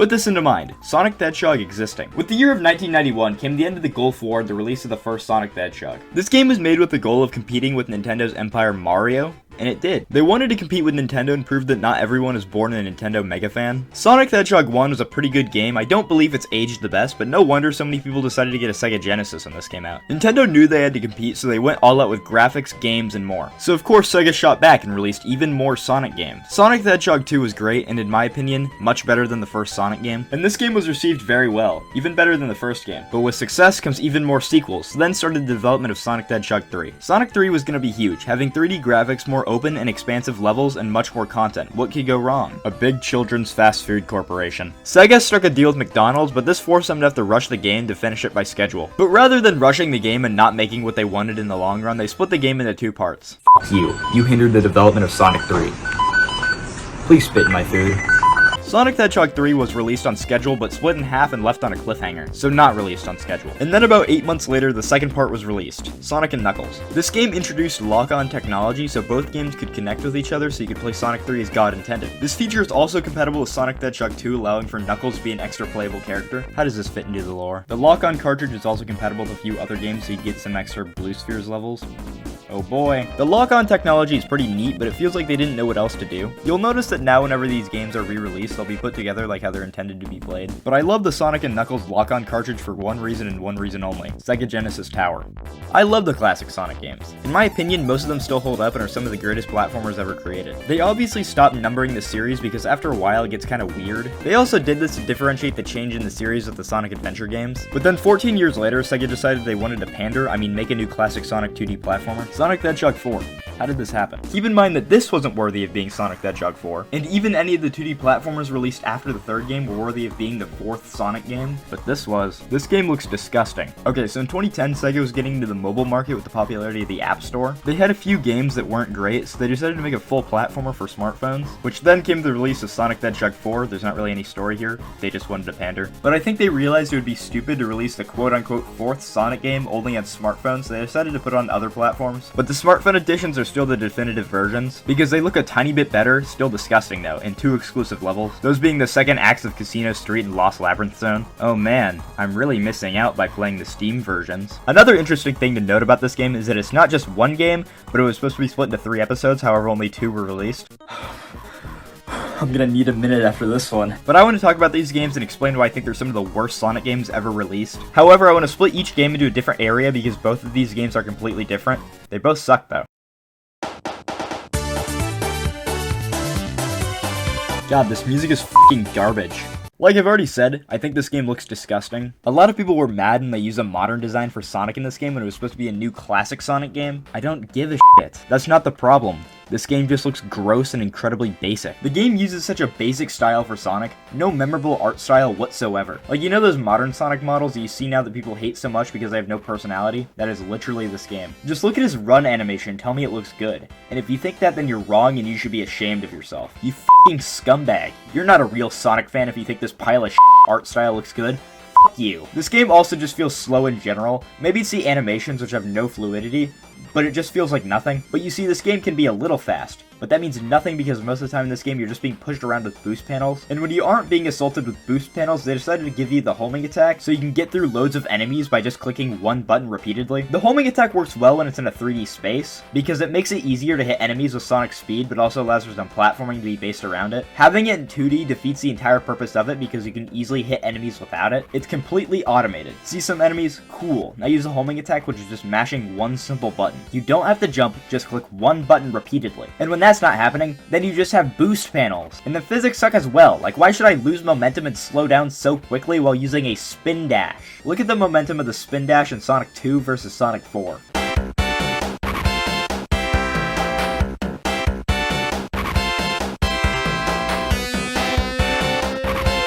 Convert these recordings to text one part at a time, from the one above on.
Put this into mind, Sonic the Hedgehog existing. With the year of 1991 came the end of the Gulf War and the release of the first Sonic the Hedgehog. This game was made with the goal of competing with Nintendo's Empire Mario, and it did. They wanted to compete with Nintendo and prove that not everyone is born a Nintendo mega fan. Sonic the Hedgehog 1 was a pretty good game. I don't believe it's aged the best, but no wonder so many people decided to get a Sega Genesis when this came out. Nintendo knew they had to compete, so they went all out with graphics, games, and more. So of course Sega shot back and released even more Sonic games. Sonic the Hedgehog 2 was great, and in my opinion, much better than the first Sonic game. And this game was received very well, even better than the first game. But with success comes even more sequels, so then started the development of Sonic the Hedgehog 3. Sonic 3 was going to be huge, having 3D graphics, more open and expansive levels, and much more content. What could go wrong? A big children's fast food corporation. Sega struck a deal with McDonald's, but this forced them to have to rush the game to finish it by schedule. But rather than rushing the game and not making what they wanted in the long run, they split the game into 2 parts. F you. You hindered the development of Sonic 3. Please spit in my food. Sonic the Hedgehog 3 was released on schedule, but split in half and left on a cliffhanger, so not released on schedule. And then about 8 months later, the second part was released, Sonic and Knuckles. This game introduced lock-on technology, so both games could connect with each other, so you could play Sonic 3 as God intended. This feature is also compatible with Sonic the Hedgehog 2, allowing for Knuckles to be an extra playable character. How does this fit into the lore? The lock-on cartridge is also compatible with a few other games, so you get some extra Blue Spheres levels. Oh boy. The lock-on technology is pretty neat, but it feels like they didn't know what else to do. You'll notice that now whenever these games are re-released, they'll be put together like how they're intended to be played. But I love the Sonic and Knuckles lock-on cartridge for one reason and one reason only: Sega Genesis Tower. I love the classic Sonic games. In my opinion, most of them still hold up and are some of the greatest platformers ever created. They obviously stopped numbering the series because after a while it gets kinda weird. They also did this to differentiate the change in the series with the Sonic Adventure games. But then 14 years later, Sega decided they wanted to pander, make a new classic Sonic 2D platformer. Sonic the Hedgehog 4. How did this happen? Keep in mind that this wasn't worthy of being Sonic the Hedgehog 4, and even any of the 2D platformers released after the third game were worthy of being the 4th Sonic game, but this was. This game looks disgusting. Okay, so in 2010, Sega was getting into the mobile market with the popularity of the App Store. They had a few games that weren't great, so they decided to make a full platformer for smartphones, which then came to the release of Sonic the Hedgehog 4. There's not really any story here, they just wanted to pander. But I think they realized it would be stupid to release the quote-unquote 4th Sonic game only on smartphones, so they decided to put it on other platforms. But the smartphone editions are still the definitive versions, because they look a tiny bit better, still disgusting though, in 2 exclusive levels, those being the second acts of Casino Street and Lost Labyrinth Zone. Oh man, I'm really missing out by playing the Steam versions. Another interesting thing to note about this game is that it's not just one game, but it was supposed to be split into 3 episodes, however only 2 were released. I'm gonna need a minute after this one. But I want to talk about these games and explain why I think they're some of the worst Sonic games ever released. However, I want to split each game into a different area because both of these games are completely different. They both suck though. God, this music is f***ing garbage. Like I've already said, I think this game looks disgusting. A lot of people were mad when they used a modern design for Sonic in this game when it was supposed to be a new classic Sonic game. I don't give a shit. That's not the problem. This game just looks gross and incredibly basic. The game uses such a basic style for Sonic, no memorable art style whatsoever. Like, you know those modern Sonic models that you see now that people hate so much because they have no personality? That is literally this game. Just look at his run animation and tell me it looks good. And if you think that, then you're wrong and you should be ashamed of yourself. You f***ing scumbag. You're not a real Sonic fan if you think this pile of art style looks good. F*** you. This game also just feels slow in general. Maybe it's the animations which have no fluidity, but it just feels like nothing. But you see, this game can be a little fast, but that means nothing because most of the time in this game you're just being pushed around with boost panels. And when you aren't being assaulted with boost panels, they decided to give you the homing attack so you can get through loads of enemies by just clicking one button repeatedly. The homing attack works well when it's in a 3D space because it makes it easier to hit enemies with Sonic speed, but also allows for some platforming to be based around it. Having it in 2D defeats the entire purpose of it because you can easily hit enemies without it. It's completely automated. See some enemies? Cool. Now use the homing attack, which is just mashing one simple button. You don't have to jump, just click one button repeatedly. And when that's not happening, then you just have boost panels. And the physics suck as well. Like, why should I lose momentum and slow down so quickly while using a spin dash? Look at the momentum of the spin dash in Sonic 2 versus Sonic 4.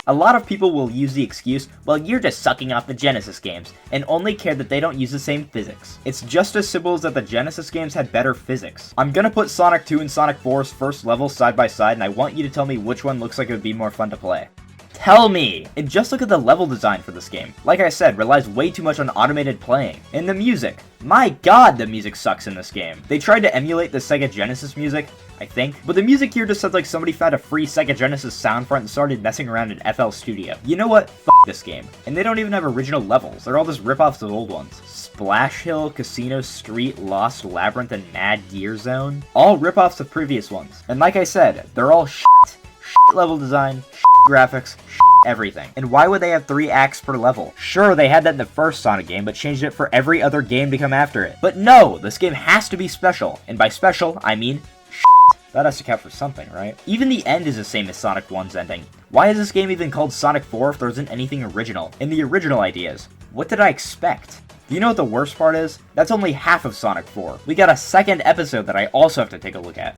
A lot of people will use the excuse, well, you're just sucking off the Genesis games, and only care that they don't use the same physics. It's just as simple as that the Genesis games had better physics. I'm gonna put Sonic 2 and Sonic 4's first level side by side, and I want you to tell me which one looks like it would be more fun to play. Tell me! And just look at the level design for this game. Like I said, relies way too much on automated playing. And the music. My god, the music sucks in this game. They tried to emulate the Sega Genesis music, I think, but the music here just sounds like somebody found a free Sega Genesis soundfront and started messing around in FL Studio. You know what? F this game. And they don't even have original levels. They're all just ripoffs of old ones. Splash Hill, Casino Street, Lost Labyrinth, and Mad Gear Zone. All ripoffs of previous ones. And like I said, they're all shit. Shit level design, shit graphics, shit everything. And why would they have 3 acts per level? Sure, they had that in the first Sonic game, but changed it for every other game to come after it. But no, this game has to be special. And by special, I mean shit. That has to count for something, right? Even the end is the same as Sonic 1's ending. Why is this game even called Sonic 4 if there isn't anything original? In the original ideas, what did I expect? Do you know what the worst part is? That's only half of Sonic 4. We got a second episode that I also have to take a look at.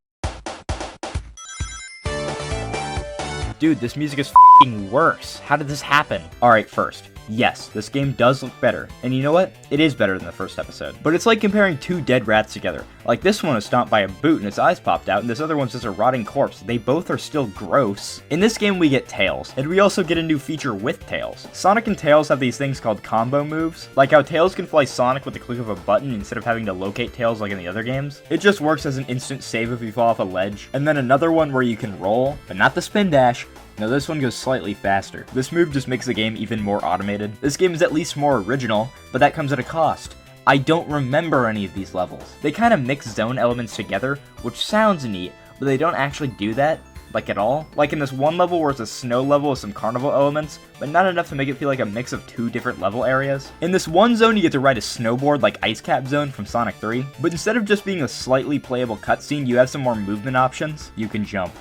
Dude, this music is f***ing worse. How did this happen? Alright, first. Yes, this game does look better. And you know what? It is better than the first episode. But it's like comparing 2 dead rats together. Like this one was stomped by a boot and its eyes popped out, and this other one's just a rotting corpse. They both are still gross. In this game we get Tails, and we also get a new feature with Tails. Sonic and Tails have these things called combo moves. Like how Tails can fly Sonic with the click of a button instead of having to locate Tails like in the other games. It just works as an instant save if you fall off a ledge. And then another one where you can roll, but not the spin dash. No, this one goes slightly faster. This move just makes the game even more automated. This game is at least more original, but that comes at a cost. I don't remember any of these levels. They kind of mix zone elements together, which sounds neat, but they don't actually do that, like at all. Like in this one level where it's a snow level with some carnival elements, but not enough to make it feel like a mix of 2 different level areas. In this one zone you get to ride a snowboard like Ice Cap Zone from Sonic 3, but instead of just being a slightly playable cutscene, you have some more movement options. You can jump.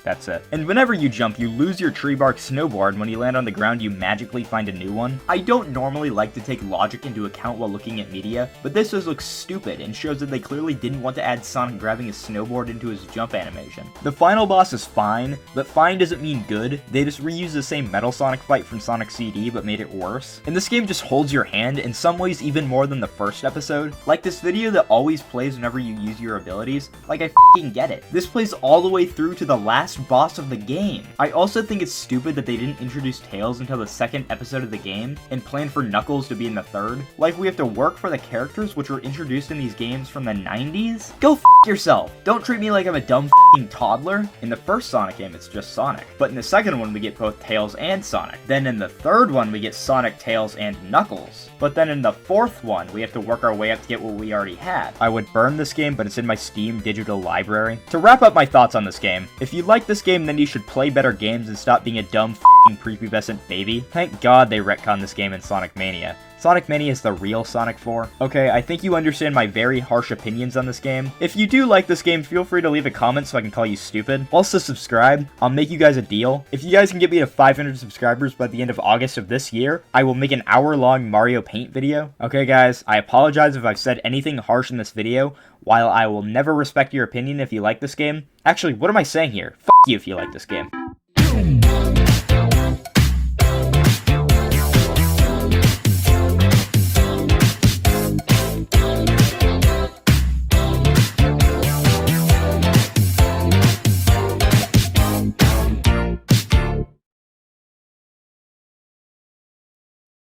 That's it. And whenever you jump, you lose your tree bark snowboard, and when you land on the ground, you magically find a new one. I don't normally like to take logic into account while looking at media, but this just looks stupid and shows that they clearly didn't want to add Sonic grabbing his snowboard into his jump animation. The final boss is fine, but fine doesn't mean good. They just reused the same Metal Sonic fight from Sonic CD, but made it worse. And this game just holds your hand, in some ways even more than the first episode. Like this video that always plays whenever you use your abilities, like I f***ing get it. This plays all the way through to the last boss of the game. I also think it's stupid that they didn't introduce Tails until the second episode of the game and plan for Knuckles to be in the third. Like we have to work for the characters which were introduced in these games from the 90s? Go f*** yourself! Don't treat me like I'm a dumb f***ing toddler. In the first Sonic game it's just Sonic, but in the second one we get both Tails and Sonic. Then in the third one we get Sonic, Tails, and Knuckles. But then in the fourth one we have to work our way up to get what we already had. I would burn this game, but it's in my Steam digital library. To wrap up my thoughts on this game, if you like this game then you should play better games and stop being a dumb f***ing prepubescent baby. Thank God they retconned this game in Sonic Mania. Sonic Mania is the real Sonic 4. Okay, I think you understand my very harsh opinions on this game. If you do like this game, feel free to leave a comment so I can call you stupid. Also subscribe. I'll make you guys a deal. If you guys can get me to 500 subscribers by the end of August of this year, I will make an hour-long Mario Paint video. Okay guys, I apologize if I've said anything harsh in this video. While I will never respect your opinion if you like this game. Actually, what am I saying here? F*** you if you like this game.